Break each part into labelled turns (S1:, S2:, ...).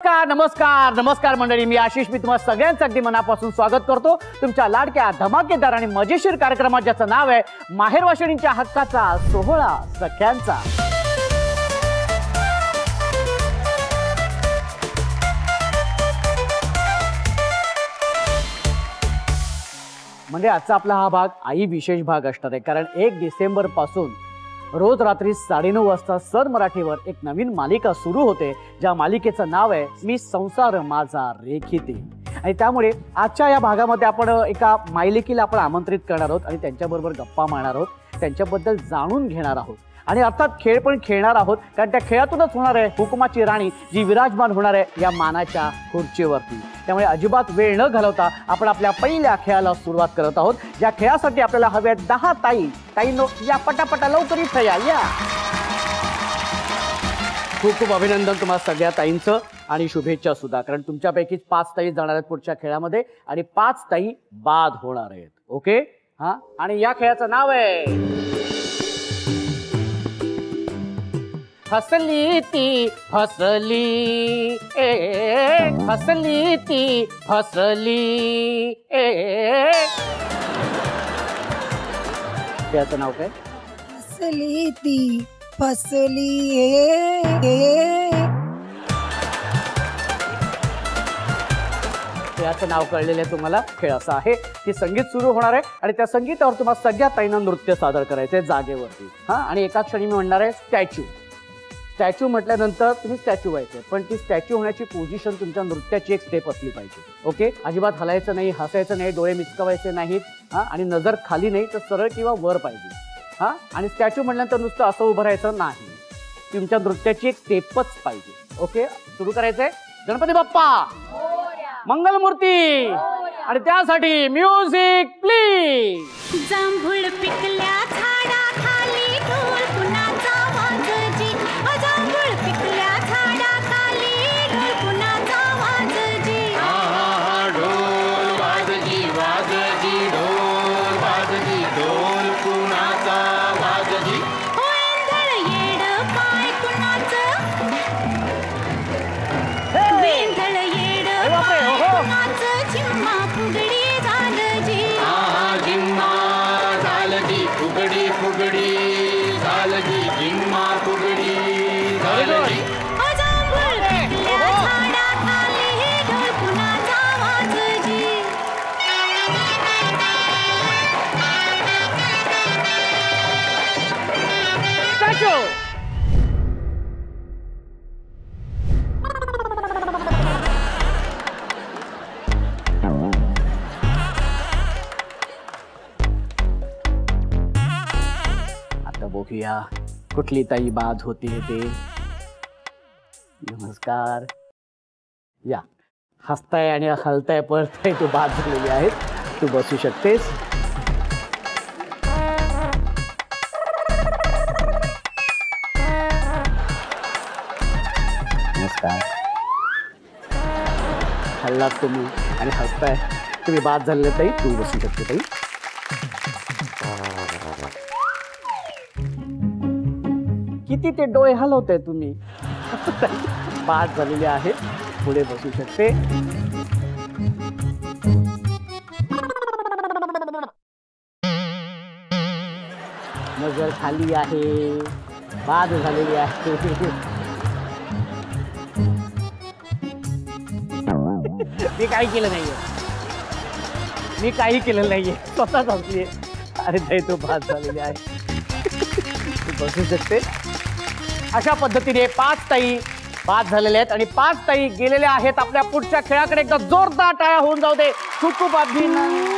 S1: नमस्कार नमस्कार मंडळी, मी आशिष. मी तुम्हाला सगळ्यांचं अगदी मनापासून स्वागत करतो तुमच्या लाडक्या धमाकेदार आणि मजेशीर कार्यक्रमात, ज्याचं नाव आहे माहेरवाशिणींच्या हक्काचा सोहळा सख्यांचा. म्हणजे आजचा आपला हा भाग आई विशेष भाग असणार आहे, कारण 1 डिसेंबर पासून रोज रात्री 9:30 वाजता सर मराठीवर एक नवीन मालिका सुरू होते, ज्या मालिकेचं नाव आहे मी संसार माझा रेखिते. आणि त्यामुळे आजच्या या भागामध्ये आपण एका मायलेकीला आपण आमंत्रित करणार आहोत आणि त्यांच्याबरोबर गप्पा मारणार आहोत, त्यांच्याबद्दल जाणून घेणार आहोत आणि अर्थात खेळ पण खेळणार आहोत, कारण त्या खेळातूनच होणार आहे हुकुमाची राणी जी विराजमान होणार आहे या मानाच्या खुर्चीवरती. त्यामुळे अजिबात वेळ न घालवता आपण आपल्या पहिल्या खेळाला सुरुवात करत आहोत, ज्या खेळासाठी आपल्याला हव्या 10 ताईंनो या पटापटा लवकर इथं या. खूप खूप अभिनंदन तुम्हाला सगळ्या ताईंचं आणि शुभेच्छा सुद्धा, कारण तुमच्यापैकीच 5 ताई जाणार आहेत पुढच्या खेळामध्ये आणि 5 ताई बाद होणार आहेत. ओके हा, आणि या खेळाचं नाव आहे हसली ती हसली ए, हसली ती हसली ए. त्याचं नाव काय?
S2: हसली ती फसली ए.
S1: याचं नाव कळलेलं आहे तुम्हाला. खेळ असा आहे की संगीत सुरू होणार आहे आणि त्या संगीतावर तुम्हाला सगळ्या ताईंना नृत्य सादर करायचंय जागेवरती. हा, आणि एका क्षणी मी म्हणणार आहे स्टॅच्यू. स्टॅच्यू म्हटल्यानंतर तुम्ही स्टॅच्यू व्हायचे, पण ती स्टॅच्यू होण्याची पोझिशन तुमच्या नृत्याची एक स्टेप असली पाहिजे. ओके, अजिबात हलायचं नाही, हसायचं नाही, डोळे मिचकावायचे नाहीत. हा, आणि नजर खाली नाही तर सरळ किंवा वर पाहिजे. हा, आणि स्टॅच्यू म्हटल्यानंतर नुसतं असं उभं राहायचं नाही, तुमच्या नृत्याची एक स्टेपच पाहिजे. ओके, सुरू करायचंय. गणपती बाप्पा मंगलमूर्ती, आणि त्यासाठी म्युझिक प्लीज.
S3: जांभूळ पिकल्या झाडा खाली ढोल कुणाचा वाजजी, जांभूळ पिकल्या झाडा खाली ढोल कुणाचा वाजजी.
S4: ढोल वाजजी वाजजी ढोल वाजजी ढोल कुणाचा वाजजी.
S3: वेंधळ येड पाय कुणाचं, वेंधळ येड पाय कुणाचं, झिम्मा फुगडी झालजी.
S4: झिम्मा झालजी फुगडी फुगडी झालजी झिम्मा फुगडी झालजी.
S3: जांभूळ पिकल्या झाडा खाली ढोल कुणाचा वाजजी.
S1: स्टॅच्यू. आता बघूया कुठली ताई बाद होती ते. नमस्कार. या, हसताय आणि हलताय पळताय, तू बाद झालेली आहेत, तू बसू शकतेस. नमस्कार. हल्लात तुम्ही आणि हसताय, तुम्ही बाद झालेले ताई, तू बसू शकते ताई. किती ते डोळे हलवताय तुम्ही. बाद झालेले आहेत, पुढे बसू शकते. नजर खाली आहे, बाद झालेली आहे. मी काही केलं नाहीये, मी काही केलं नाहीये, स्वतःच हसलीये. अरे ताई, तू बाद झालेली आहे, तू बसू शकते. अशा पद्धतीने 5 ताई बाद झालेल्या आहेत आणि 5 ताई गेलेल्या आहेत आपल्या पुढच्या खेळाकडे. एकदा जोरदार टाळ्या होऊन जाऊ दे. खूप खूप अभिनंदन.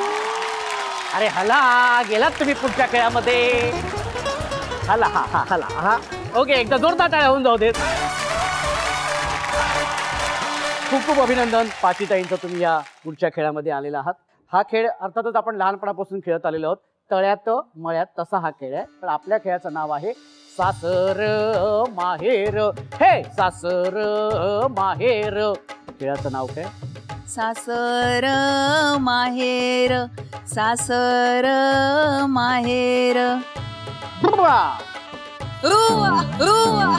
S1: अरे हला, गेलात तुम्ही पुढच्या खेळामध्ये. हला हा हा हला हा. ओके, एकदा जोरदार टाळ्या होऊन जाऊ देत. खूप खूप अभिनंदन 5 ताईंचं, तुम्ही या पुढच्या खेळामध्ये आलेला आहात. हा खेळ अर्थातच आपण लहानपणापासून खेळत आलेलो आहोत. तळ्यात मळ्यात तसा हा खेळ आहे, पण आपल्या खेळाचं नाव आहे सासर माहेर. हे सासर माहेर, खेळाचं नाव काय?
S2: सासर माहेर, सासर माहेर.
S1: रुवा.
S2: रुवा रुवा.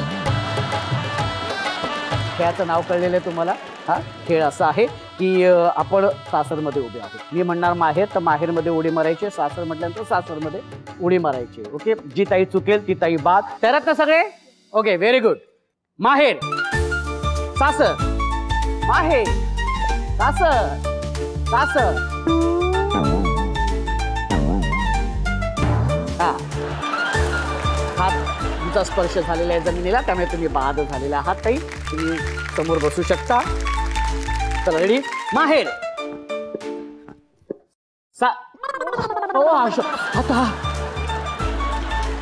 S1: खेळाचं नाव कळलेलं आहे तुम्हाला. हा खेळ असा आहे की आपण सासरमध्ये उभे आहोत. मी म्हणणार माहेर तर माहेरमध्ये उडी मारायची, सासर म्हटल्यानंतर सासरमध्ये उडी मारायची. ओके, जी ताई चुकेल ती ताई बाद. तयारात ना सगळे? Okay, very good. माहेर, सासर, माहेर, सासर, सासर. हा, हात तुमचा स्पर्श झालेला आहे जमिनीला, त्यामुळे तुम्ही बाद झालेला आहात. ताई तुम्ही समोर बसू शकता. चला रेडी. माहेर, आता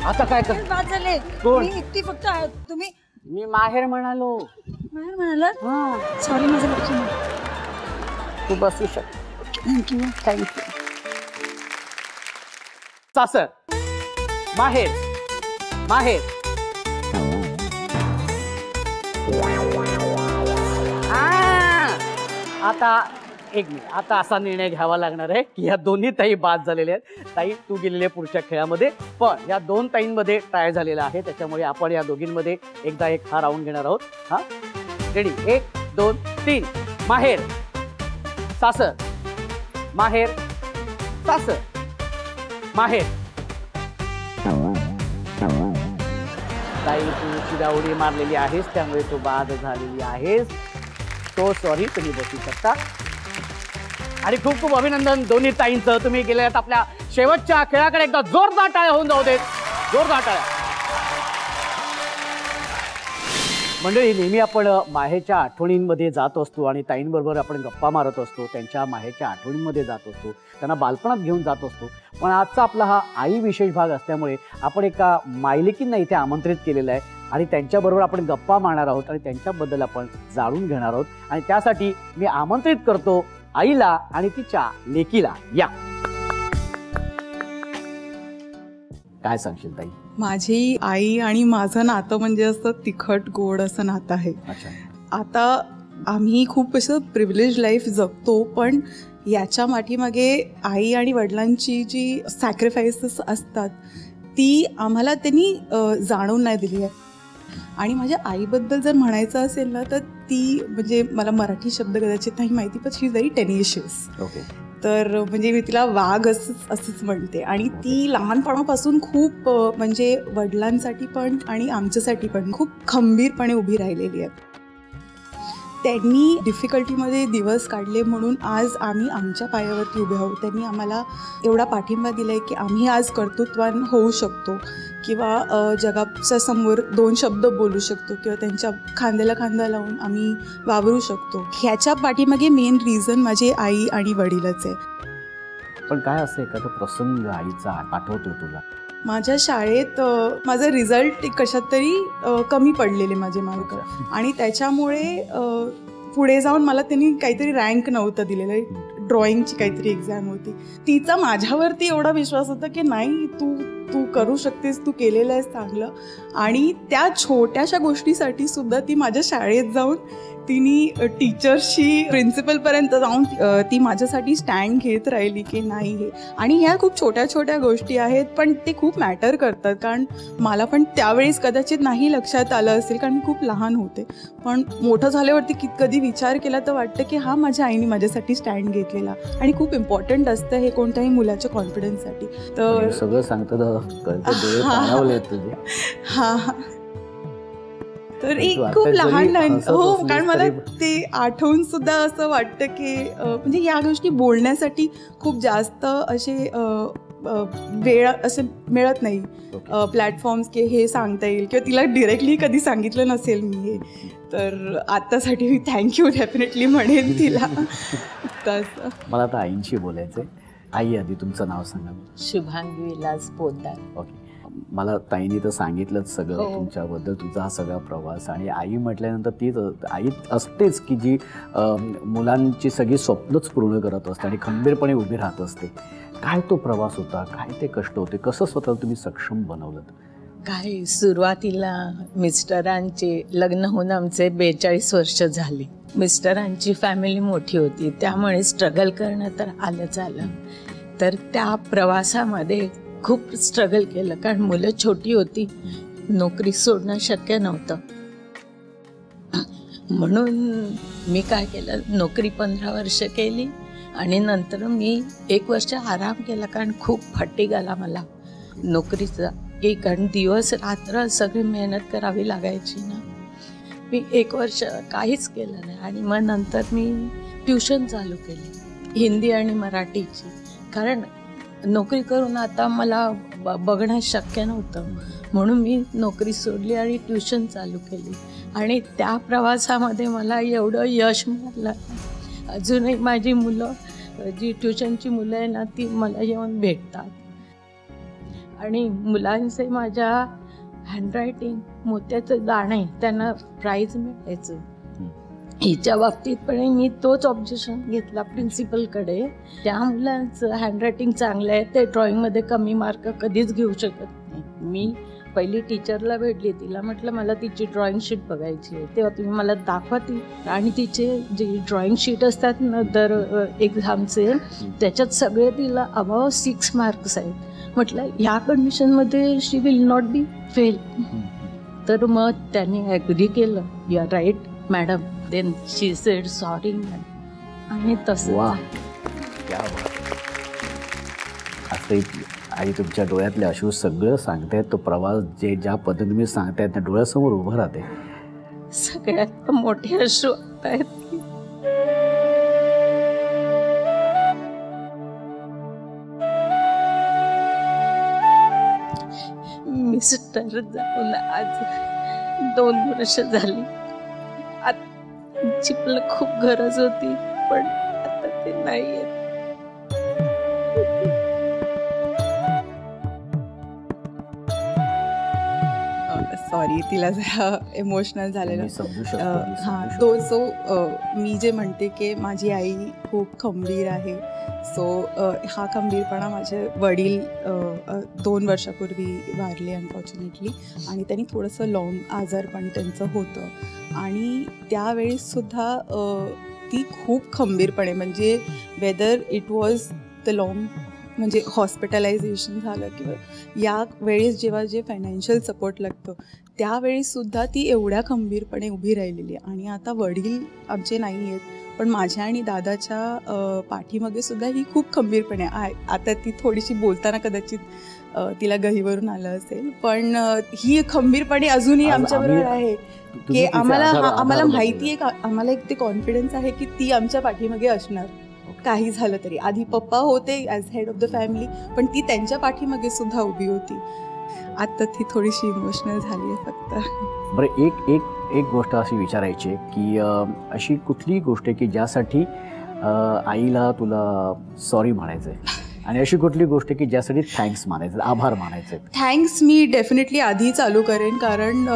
S1: आता काय कर?
S2: बाद झाले.
S1: कोण?
S2: मी एकटी फक्त तुम्ही
S1: मी माहेर म्हणालो.
S2: बाहेर म्हणालात?
S1: हा,
S2: सॉरी, माझं लक्ष नाही.
S1: तू बसू शकता.
S2: थँक्यू.
S1: थँक्यू. सासर, माहेर, माहेर. आता एक मिनिट, आता असा निर्णय घ्यावा लागणार आहे की या दोन्ही ताई बाद झालेल्या आहेत. ताई तू गेलेले पुढच्या खेळामध्ये, पण या दोन ताईंमध्ये ट्राय झालेला आहे, त्याच्यामुळे आपण या दोघींमध्ये एकदा एक हा राऊंड घेणार आहोत. हा रेडी, 1 2 3. माहेर, सासर, माहेर, सासर, माहेर. ताई तू शिदा उडी मारलेली आहेस, त्यामुळे तू बाद झालेली आहेस. तो सॉरी, तुम्ही बसू शकता. आणि खूप खूप अभिनंदन दोन्ही ताईंचं. तुम्ही गेल्यात आपल्या शेवटच्या खेळाकडे. एकदा जोरदार टाळ्या होऊन जाऊ देत, जोरदार टाळ्या. मंडळी, नेहमी आपण माहेरच्या आठवणींमध्ये जात असतो आणि ताईंबरोबर आपण गप्पा मारत असतो, त्यांच्या माहेरच्या आठवणींमध्ये जात असतो, त्यांना बालपणात घेऊन जात असतो. पण आजचा आपला हा आई विशेष भाग असल्यामुळे आपण एका मायलेकींना इथे आमंत्रित केलेलं आहे आणि त्यांच्याबरोबर आपण गप्पा मारणार आहोत आणि त्यांच्याबद्दल आपण जाणून घेणार आहोत. आणि त्यासाठी मी आमंत्रित करतो आईला आणि तिच्या लेकीला. या, काय सांगशील ताई?
S5: माझी आई आणि माझं नातं म्हणजे असं तिखट गोड असं नातं आहे. आता आम्ही खूप असं प्रिव्हिलेज लाईफ जगतो, पण याच्या पाठीमागे आई आणि वडिलांची जी सॅक्रिफायसेस असतात ती आम्हाला त्यांनी जाणून नाही दिली आहे. आणि माझ्या आईबद्दल जर म्हणायचं असेल ना तर ती म्हणजे मला मराठी शब्द कदाचित नाही माहिती, पण शी इज व्हेरी टेनिशियस. तर म्हणजे मी तिला वाघ असंच म्हणते. आणि ती लहानपणापासून खूप म्हणजे वडिलांसाठी पण आणि आमच्यासाठी पण खूप खंबीरपणे उभी राहिलेली आहे. त्यांनी डिफिकल्टीमध्ये दिवस काढले म्हणून आज आम्ही आमच्या पायावरती उभे आहोत. त्यांनी आम्हाला एवढा पाठिंबा दिला आहे की आम्ही आज कर्तृत्वान होऊ शकतो किंवा जगाच्या समोर 2 शब्द बोलू शकतो किंवा त्यांच्या खांद्याला खांदा लावून आम्ही वावरू शकतो. ह्याच्या पाठीमागे मेन रिझन माझे आई आणि वडीलच आहे.
S1: पण काय असं एखादा प्रसंग आईचा आठवतो तुला?
S5: माझ्या शाळेत माझा रिझल्ट कशात तरी कमी पडलेले माझे मार्क, आणि त्याच्यामुळे पुढे जाऊन मला त्यांनी काहीतरी रँक नव्हतं दिलेलं. ड्रॉइंगची काहीतरी एक्झाम होती. तिचा माझ्यावरती एवढा विश्वास होता की नाही, तू करू शकतेस, तू केलेलं आहेस चांगलं. आणि त्या छोट्याशा गोष्टीसाठी सुद्धा ती माझ्या शाळेत जाऊन तिने टीचर्सशी प्रिन्सिपलपर्यंत जाऊन ती माझ्यासाठी स्टँड घेत राहिली की नाही हे. आणि ह्या खूप छोट्या छोट्या गोष्टी आहेत, पण ते खूप मॅटर करतात. कारण मला पण त्यावेळेस कदाचित नाही लक्षात आलं असेल, कारण मी खूप लहान होते. पण मोठं झाल्यावरती कधी विचार केला तर वाटतं की हा माझ्या आईने माझ्यासाठी स्टँड घेतलेला. आणि खूप इम्पॉर्टंट असतं हे कोणत्याही मुलाच्या कॉन्फिडन्ससाठी. तर
S1: सगळं सांगतं
S5: हां, तर एक खूप लहान हो, कारण मला ते आठवून सुद्धा असं वाटतं की म्हणजे या गोष्टी बोलण्यासाठी खूप जास्त असे वेळ असे मिळत नाही प्लॅटफॉर्म्स की हे सांगता येईल, किंवा तिला डिरेक्टली कधी सांगितलं नसेल मी हे. तर आत्तासाठी मी थँक्यू डेफिनेटली म्हणेन तिला. तसं
S1: मला आता आईंशी बोलायचंय. आई, आधी तुमचं नाव सांगा.
S6: शुभांगी विलास पोद्दार.
S1: ओके, मला ताईंनी तर सांगितलंच सगळं तुमच्याबद्दल, तुझा हा सगळा प्रवास. आणि आई म्हटल्यानंतर तीच आई असतेच की जी मुलांची सगळी स्वप्नच पूर्ण करत असते आणि खंबीरपणे उभी राहत असते. काय तो प्रवास होता, काय ते कष्ट होते, कसं स्वतःला तुम्ही सक्षम बनवलं?
S6: काय सुरुवातीला मिस्टरांचे लग्न होऊन आमचे 42 वर्ष झाली. मिस्टरांची फॅमिली मोठी होती, त्यामुळे स्ट्रगल करणं तर आलंच आलं. तर त्या प्रवासामध्ये खूप स्ट्रगल केलं, कारण मुलं छोटी होती, नोकरी सोडणं शक्य नव्हतं. म्हणून मी काय केलं, नोकरी 15 वर्ष केली आणि नंतर मी 1 वर्ष आराम केला, कारण खूप फटीग आला मला नोकरीचा, की कारण दिवस रात्र सगळी मेहनत करावी लागायची ना. मी 1 वर्ष काहीच केलं नाही आणि मग नंतर मी ट्युशन चालू केली हिंदी आणि मराठीची, कारण नोकरी करून आता मला बघणं शक्य नव्हतं. म्हणून मी नोकरी सोडली आणि ट्युशन चालू केली आणि त्या प्रवासामध्ये मला एवढं यश मिळालं. अजूनही माझी मुलं, जी ट्युशनची मुलं आहे ना, ती मला येऊन भेटतात आणि मुलांचे माझ्या हँडरायटिंग, मोत्याचं दाणे, त्यांना प्राईज मिळायचं. हिच्या बाबतीत पण मी तोच ऑब्जेक्शन घेतला प्रिन्सिपलकडे, त्या मुलांचं हँडरायटिंग चांगलं आहे, ते ड्रॉइंगमध्ये कमी मार्क कधीच घेऊ शकत नाही. मी पहिली टीचरला भेटली, तिला म्हटलं मला तिची ड्रॉइंग शीट बघायची आहे, तेव्हा तुम्ही मला दाखवा ती. आणि तिचे जे ड्रॉइंग शीट असतात ना दर एक्झामचे, त्याच्यात सगळे तिला अबाव 6 मार्क्स आहेत. म्हटलं ह्या कंडिशनमध्ये she will not be fail. तर मग त्याने ॲग्री केलं, you are right madam. Then she said sorry madam. आणि तसं
S1: आई तुमच्या डोळ्यातले अश्रू सगळं सांगतायत, तो प्रवास जे ज्या पद्धतीने मी सांगतायत त्या डोळ्यासमोर उभं राहते.
S6: सगळ्यात मोठे अश्रू आहेत. मिस्टर जाऊन आज 2 वर्ष झाली. आजची मला खूप गरज होती, पण आता ते नाही आहेत.
S5: सॉरी, तिला जरा इमोशनल झालेलं.
S1: समजू
S5: हां,
S1: शकतो.
S5: तो मी जे म्हणते की माझी आई खूप खंबीर आहे. सो हा खंबीरपणा माझे वडील 2 वर्षापूर्वी वारले अनफॉर्च्युनेटली, आणि त्यांनी थोडंसं लॉंग आजारपण त्यांचं होतं. आणि त्यावेळेससुद्धा ती खूप खंबीरपणे, म्हणजे whether it was the long, म्हणजे हॉस्पिटलायझेशन झालं किंवा या वेळेस जेव्हा जे फायनान्शियल सपोर्ट लागतं त्यावेळेससुद्धा ती एवढ्या खंबीरपणे उभी राहिलेली आहे. आणि आता वडील आमचे नाही आहेत, पण माझ्या आणि दादाच्या पाठीमागे सुद्धा ही खूप खंबीरपणे आहे. आता ती थोडीशी बोलताना कदाचित तिला गहीवरून आलं असेल, पण ही खंबीरपणे अजूनही आमच्याबरोबर आहे. की आम्हाला माहिती आहे, आम्हाला एक ते कॉन्फिडन्स आहे की ती आमच्या पाठीमागे असणार काही झालं तरी. आधी पप्पा होते as head of the family, पण ती त्यांच्या पाठीमागे सुद्धा उभी होती. आता ती थोडीशी इमोशनल झाली आहे फक्त.
S1: बरं, एक गोष्ट अशी विचारायची आहे की अशी कुठली गोष्ट आहे की ज्यासाठी आईला तुला सॉरी म्हणायचं आहे, आणि अशी कुठली गोष्ट आहे की ज्यासाठी थँक्स मानायचं, आभार मानायचे?
S5: थँक्स मी डेफिनेटली आधी चालू करेन, कारण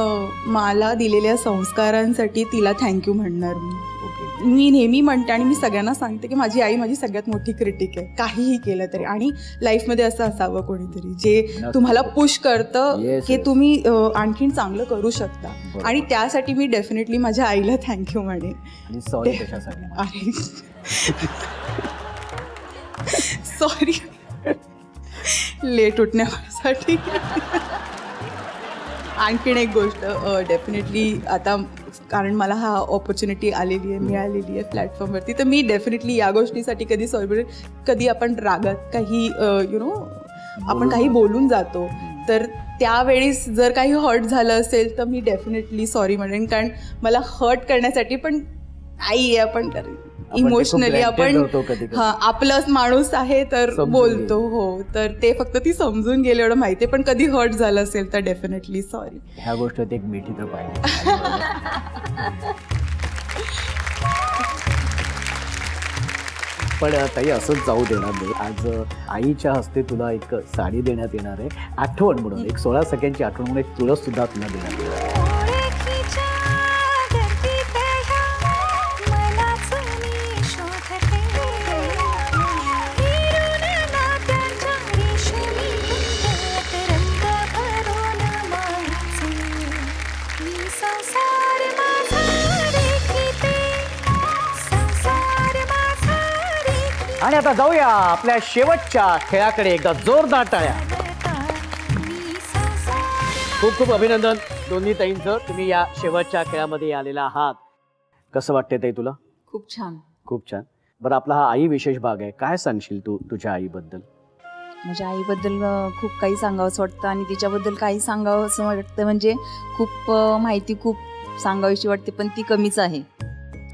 S5: मला दिलेल्या संस्कारांसाठी तिला थँक्यू म्हणणार मी. मी नेहमी म्हणते आणि मी सगळ्यांना सांगते की माझी आई माझी सगळ्यात मोठी क्रिटिक आहे, काहीही केलं तरी. आणि लाईफमध्ये असं असावं कोणीतरी जे तुम्हाला पुश करतं की तुम्ही आणखीन चांगलं करू शकता. आणि त्यासाठी मी डेफिनेटली माझ्या आईला थँक्यू म्हणेन.
S1: आणि सॉरी कशासाठी?
S5: सॉरी लेट उठण्यासाठी. आणखीन एक गोष्ट डेफिनेटली, आता कारण मला हा ऑपॉर्च्युनिटी आलेली आहे, मिळालेली आहे प्लॅटफॉर्मवरती, तर मी डेफिनेटली या गोष्टीसाठी कधी सॉरी, कधी आपण रागात काही आपण काही बोलून जातो, तर त्यावेळेस जर काही हर्ट झालं असेल तर मी डेफिनेटली सॉरी म्हणेन. कारण मला हर्ट करण्यासाठी पण आई आहे, आपण इमोशनली आपण आपलाच माणूस आहे तर बोलतो. हो, तर ते फक्त ती समजून गेले एवढं माहिती आहे, पण कधी हर्ट झालं असेल तर डेफिनेटली सॉरी.
S1: ह्या गोष्टीत एक मिठी तर पाहिजे. पण ताई असंच जाऊ देणार नाही. आज आईच्या हस्ते तुला एक साडी देण्यात येणार आहे, आठवण म्हणून, एक 16 सेकंडची आठवण म्हणून एक तुळस सुद्धा तुला देण्यात येणार आहे. आणि आता जाऊया आपल्या शेवटच्या खेळाकडे. एकदा जोरदार टाळ्या. खूप खूप अभिनंदन दोन्ही ताईंचं, तुम्ही या शेवटच्या खेळामध्ये आलेला आहात. कसं वाटतंय ताई तुला?
S2: खूप छान.
S1: खूप छान. बरं, आपला हा आई विशेष भाग आहे, काय सांगशील तू तुझ्या आईबद्दल?
S2: माझ्या आईबद्दल खूप काही सांगावंसं वाटतं आणि तिच्याबद्दल काही सांगावंसं वाटतं म्हणजे खूप माहिती खूप सांगावीशी वाटते, पण ती कमीच आहे.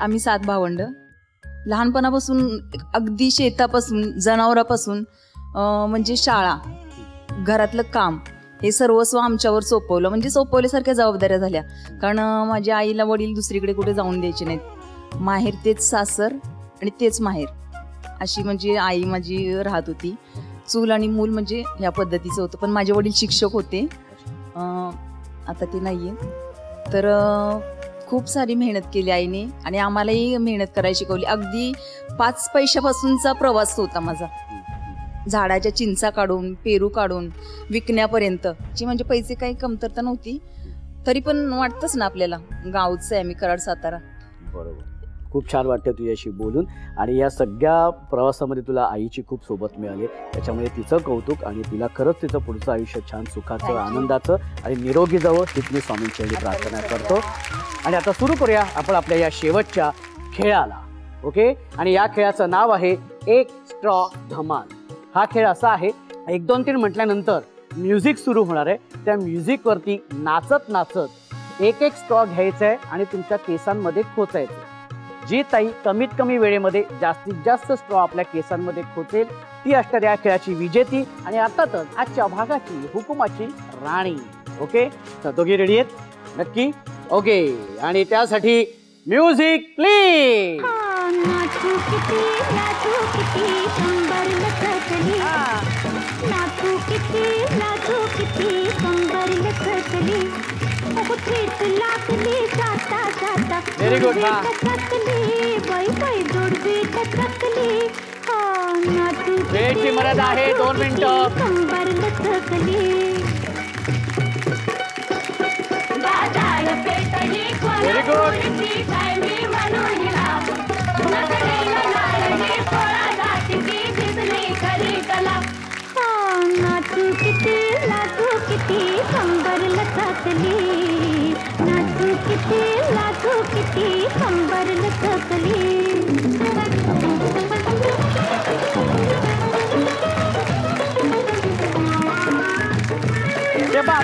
S2: आम्ही 7 भावंड. लहानपणापासून अगदी शेतापासून जनावरापासून म्हणजे शाळा, घरातलं काम हे सर्वस्व आमच्यावर सोपवलं, म्हणजे सोपवल्यासारख्या जबाबदाऱ्या झाल्या. कारण माझ्या आईला वडील दुसरीकडे कुठे जाऊन द्यायचे नाहीत. माहेर तेच सासर आणि तेच माहेर, अशी म्हणजे आई माझी राहत होती. चूल आणि मूल म्हणजे ह्या पद्धतीचं होतं. पण माझे वडील शिक्षक होते, आता ते नाही आहे. तर खूप सारी मेहनत केली आईने आणि आम्हालाही मेहनत करायला शिकवली. अगदी 5 पैशापासूनचा प्रवास होता माझा. झाडाच्या चिंचा काढून, पेरू काढून विकण्यापर्यंत, जी म्हणजे पैसे काही कमतरता नव्हती. तरी पण वाटतंच ना आपल्याला, गावचं आहे आम्ही, कराड सातारा.
S1: बरोबर. खूप छान वाटतं तुझ्याशी बोलून आणि या सगळ्या प्रवासामध्ये तुला आईची खूप सोबत मिळाली, त्याच्यामुळे तिचं कौतुक आणि तिला खरंच तिचं पुढचं आयुष्य छान सुखाचं, आनंदाचं आणि निरोगी जावं हीच मी स्वामींची प्रार्थना करतो. आणि आता सुरू करूया आपण आपल्या या शेवटच्या खेळाला. ओके, आणि या खेळाचं नाव आहे एक स्ट्रॉ धमाल. हा खेळ असा आहे, 1 2 3 म्हटल्यानंतर म्युझिक सुरू होणार आहे. त्या म्युझिकवरती नाचत नाचत एक स्ट्रॉ घ्यायचा आहे आणि तुमच्या केसांमध्ये खोचायचं. जी ताई कमीत कमी वेळेमध्ये जास्तीत जास्त स्ट्रॉ आपल्या केसांमध्ये खोचेल ती असणार या खेळाची विजेती आणि अर्थातच आजच्या भागाची हुकुमाची राणी. ओके, तर दोघी रेडी आहेत? नक्की. ओके, आणि त्यासाठी म्युझिक प्लीज.
S3: नाचू किती कंबर लचकली, नाचू किती कंबर लचकली, कुठेच लागली जाता जाता.
S1: Very good.
S3: लचकली बाई बाई जोडवी लचकली. नाचू
S1: वेळेची मर्यादा आहे 2 मिनिटं.
S3: कंबर लचकली. बाजार पेटली
S1: व्हेरी गुड.
S3: नाचू किती कंबर लचकली, नाचू किती कंबर लचकली.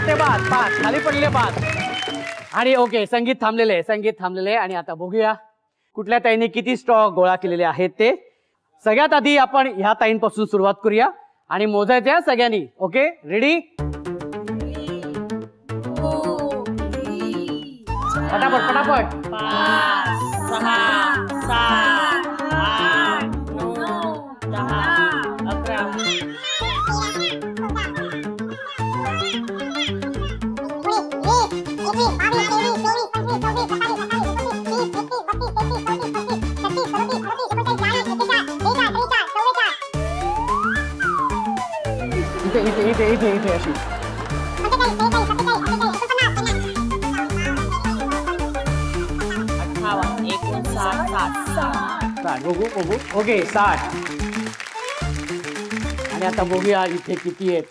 S1: ते बाद खाली पडले बाद. आणि ओके, संगीत थांबलेले आहे आणि आता बघूया कुठल्या ताईंनी किती स्ट्रॉ गोळा केलेले आहेत ते. सगळ्यात आधी आपण ह्या ताईंपासून सुरुवात करूया आणि मोजायच्या सगळ्यांनी. Okay, ready? फटाफट फटाफट.
S6: 5 6 7 8 9 10 11.
S1: इथे अशी. बघू. ओके, 60. आणि आता बघूया इथे किती आहेत.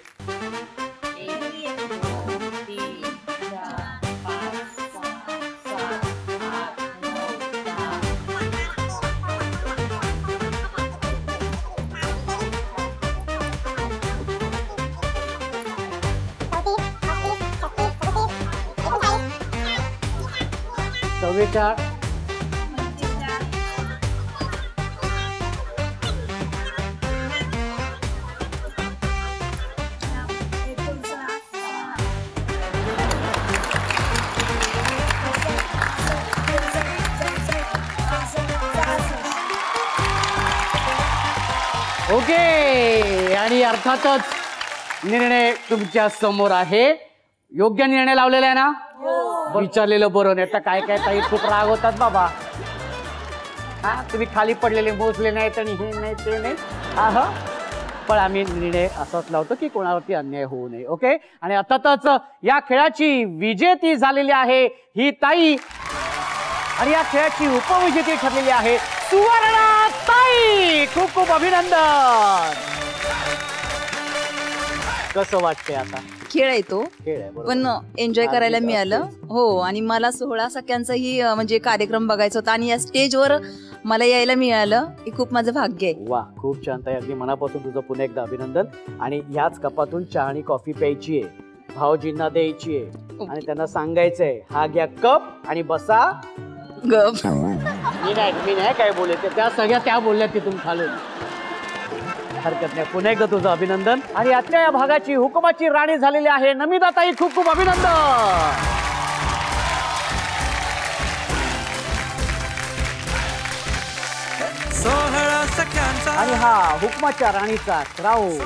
S1: ओके, आणि अर्थातच निर्णय तुमच्या समोर आहे. योग्य निर्णय लावलेला आहे ना? विचारलेलं बरं नाही तर काय ताई खूप राग होतात बाबा. हा, तुम्ही खाली पडलेले मोजले नाहीत आणि हे नाही ते नाही. हा, पण आम्ही निर्णय असाच लावतो की कोणावरती अन्याय होऊ नये. ओके, आणि अर्थातच या खेळाची विजेती झालेली आहे ही ताई आणि या खेळाची उपविजेती ठरलेली आहे सुवर्णा ताई. खूप खूप अभिनंदन. कसं वाटतंय आता?
S2: खेळ आहे तो,
S1: खेळ आहे बरोबर.
S2: पण एन्जॉय करायला
S1: अगदीच,
S2: मिळालं.
S1: अगदीच.
S2: हो, आणि मला 16 सख्यांचाही म्हणजे कार्यक्रम बघायचा होता आणि या स्टेजवर मला यायला मिळालं, हे खूप माझं भाग्य आहे.
S1: वा, खूप छान ताई, अगदी मनापासून तुझं पुन्हा एकदा अभिनंदन. आणि ह्याच कपातून चहा आणि कॉफी प्यायची आहे, भाऊजींना द्यायची आहे आणि त्यांना सांगायचंय हा घ्या कप आणि बसा
S2: गप.
S1: मी नाही काय बोलले ते, त्या सगळ्या त्या बोलल्या तिथून खालून. हरकत नाही, पुन्हा एकदा तुझं अभिनंदन. आणि आजच्या या भागाची हुकुमाची राणी झालेली आहे नमिता ताई, खूप खूप अभिनंदन. आणि हा हुकमाच्या राणीचा क्राऊन.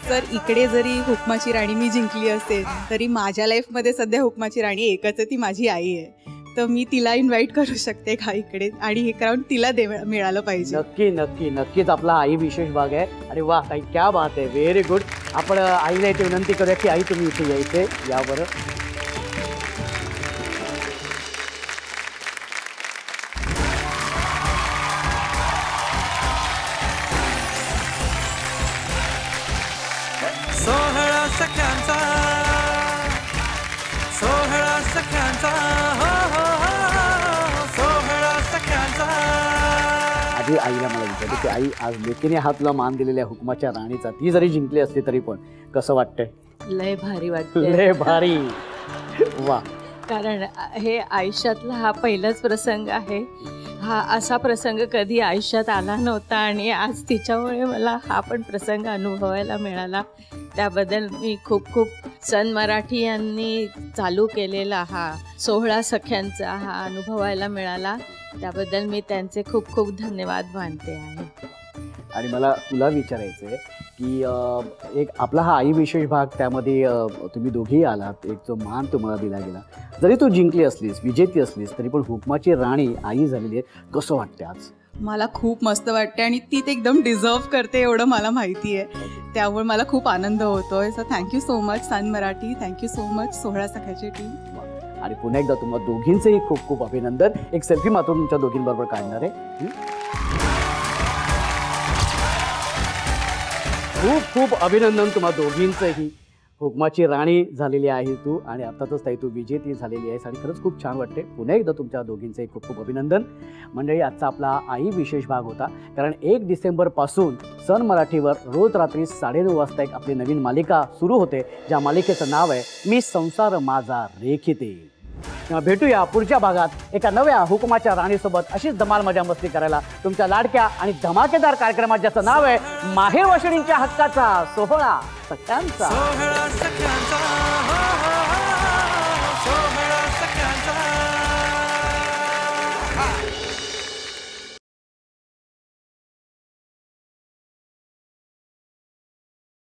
S5: तर इकडे जरी हुकमाची राणी मी जिंकली असेल तरी माझ्या लाईफमध्ये सध्या हुकमाची राणी एकच आहे, ती माझी आई आहे. तर मी तिला इन्व्हाइट करू शकते का इकडे, आणि हे क्राऊन तिला मिळालं पाहिजे.
S1: नक्की नक्की नक्कीच आपला आई विशेष भाग आहे. आणि वा ताई, क्या बात आहे, व्हेरी गुड. आपण आईला इथे विनंती करूया की आई तुम्ही इथे यायचे, या बरं.
S7: सोहळा सख्यांचा, सोहळा सख्यांचा, हो हो हो, सोहळा सख्यांचा.
S1: आधी आईला मला विचारते की आई, आज लेकीने हा तुला मान दिलेल्या हुकमाच्या राणीचा, ती जरी जिंकली असली तरी पण कसं वाटतंय?
S6: लय भारी वाटते,
S1: लय भारी. वा,
S6: कारण हे आयुष्यातला हा पहिलाच प्रसंग आहे. हा असा प्रसंग कधी आयुष्यात आला नव्हता आणि आज तिच्यामुळे मला हा पण प्रसंग अनुभवायला मिळाला. त्याबद्दल मी खूप खूप सन मराठी यांनी चालू केलेला हा सोहळा सख्यांचा हा अनुभवायला मिळाला, त्याबद्दल मी त्यांचे खूप खूप धन्यवाद मानते आहे.
S1: आणि मला तुला विचारायचं आहे की एक आपला हा आई विशेष भाग, त्यामध्ये तुम्ही दोघेही आलात, एक जो मान तुम्हाला दिला गेला, जरी तू जिंकली असलीस, विजेती असलीस, तरी पण हुकमाची राणी आई झालेली आहे, कसं वाटते आज?
S5: मला खूप मस्त वाटते आणि ती ते एकदम डिझर्व करते एवढं मला माहिती आहे. त्यामुळे मला खूप आनंद होतोय. सो थँक्यू सो मच सन मराठी, थँक्यू सो मच सोहळा सख्याची टीम.
S1: आणि पुन्हा एकदा तुम्हाला दोघींचंही खूप खूप अभिनंदन. एक सेल्फी मात्र तुमच्या दोघींबरोबर काढणार आहे. खूप खूप अभिनंदन तुम्हा दोघींचंही. हुकमाची राणी झालेली आहे तू, आणि अर्थातच ताई तू विजेती झालेली आहेस, आणि खरंच खूप छान वाटते. पुन्हा एकदा तुमच्या दोघींचंही खूप खूप अभिनंदन. मंडळी, आजचा आपला आई विशेष भाग होता, कारण 1 डिसेंबरपासून सन मराठीवर रोज रात्री 9:30 वाजता एक आपली नवीन मालिका सुरू होते, ज्या मालिकेचं नाव आहे मी संसार माझा रेखिते. भेटूया पुढच्या भागात एका नव्या हुकुमाच्या राणीसोबत अशीच धमाल मजा मस्ती करायला तुमच्या लाडक्या आणि धमाकेदार कार्यक्रमात, ज्याचं नाव आहे माहेर वशिणींच्या हक्काचा सोहळा सख्यांचा.